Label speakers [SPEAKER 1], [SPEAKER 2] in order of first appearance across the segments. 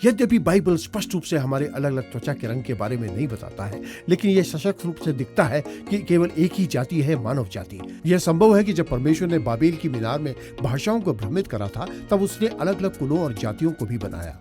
[SPEAKER 1] यद्यपि बाइबल स्पष्ट रूप से हमारे अलग अलग त्वचा के रंग के बारे में नहीं बताता है, लेकिन यह सशक्त रूप से दिखता है कि केवल एक ही जाति है, मानव जाति। यह संभव है कि जब परमेश्वर ने बाबेल की मीनार में भाषाओं को भ्रमित करा था, तब उसने अलग अलग कुलों और जातियों को भी बनाया।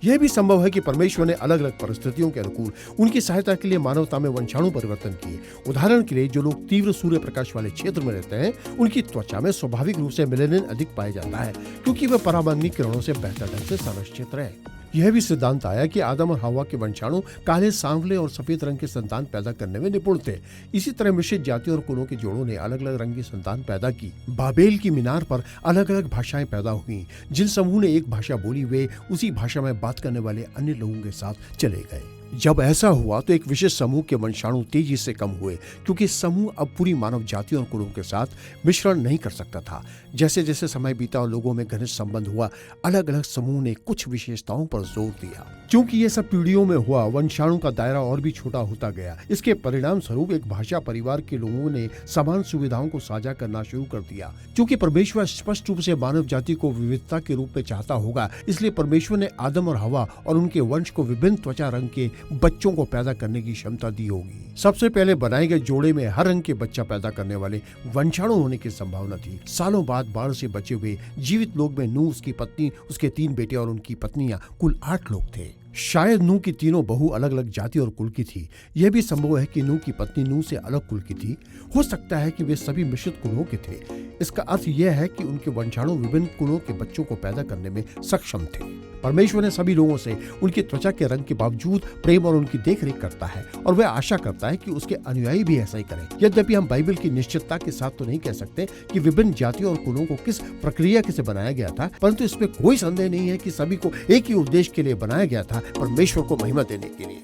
[SPEAKER 1] यह भी संभव है कि परमेश्वर ने अलग अलग परिस्थितियों के अनुकूल उनकी सहायता के लिए मानवता में वंशाणु परिवर्तन किए। उदाहरण के लिए, जो लोग तीव्र सूर्य प्रकाश वाले क्षेत्र में रहते हैं, उनकी त्वचा में स्वाभाविक रूप से मेलेनिन अधिक पाया जाता है, क्योंकि वे पराबैंगनी किरणों से बेहतर ढंग से संरक्षित रहे। यह भी सिद्धांत आया कि आदम और हवा के वंशाणु काले, सांवले और सफेद रंग के संतान पैदा करने में निपुण थे। इसी तरह मिश्रित जातियों और कुलों के जोड़ों ने अलग अलग रंग की संतान पैदा की। बाबेल की मीनार पर अलग अलग भाषाएं पैदा हुई। जिन समूह ने एक भाषा बोली, वे उसी भाषा में बात करने वाले अन्य लोगों के साथ चले गए। जब ऐसा हुआ तो एक विशेष समूह के वंशाणु तेजी से कम हुए, क्योंकि समूह अब पूरी मानव जाति और कुलों के साथ मिश्रण नहीं कर सकता था। जैसे जैसे समय बीता और लोगों में घनिष्ठ संबंध हुआ, अलग अलग समूह ने कुछ विशेषताओं पर जोर दिया। क्योंकि ये सब पीढ़ियों में हुआ, वंशाणु का दायरा और भी छोटा होता गया। इसके परिणाम स्वरूप एक भाषा परिवार के लोगों ने समान सुविधाओं को साझा करना शुरू कर दिया। क्योंकि परमेश्वर स्पष्ट रूप से मानव जाति को विविधता के रूप में चाहता होगा, इसलिए परमेश्वर ने आदम और हवा और उनके वंश को विभिन्न त्वचा रंग के बच्चों को पैदा करने की क्षमता दी होगी। सबसे पहले बनाए गए जोड़े में हर रंग के बच्चा पैदा करने वाले वंशाणु होने की संभावना थी। सालों बाद बाढ़ से बचे हुए जीवित लोग में नूह, उसकी पत्नी, उसके 3 बेटे और उनकी पत्नियां, कुल 8 लोग थे। शायद नूह की तीनों बहू अलग अलग जाति और कुल की थी। यह भी संभव है कि नूह की पत्नी नूह से अलग कुल की थी। हो सकता है कि वे सभी मिश्रित कुलों के थे। इसका अर्थ यह है कि उनके वंशाणु विभिन्न कुलों के बच्चों को पैदा करने में सक्षम थे। परमेश्वर ने सभी लोगों से उनकी त्वचा के रंग के बावजूद प्रेम और उनकी देखरेख करता है, और वह आशा करता है कि उसके अनुयायी भी ऐसा ही करें। यद्यपि हम बाइबल की निश्चितता के साथ तो नहीं कह सकते कि विभिन्न जातियों और कुलों को किस प्रक्रिया से बनाया गया था, परंतु इसमें कोई संदेह नहीं है कि सभी को एक ही उद्देश्य के लिए बनाया गया था, परमेश्वर को महिमा देने के लिए।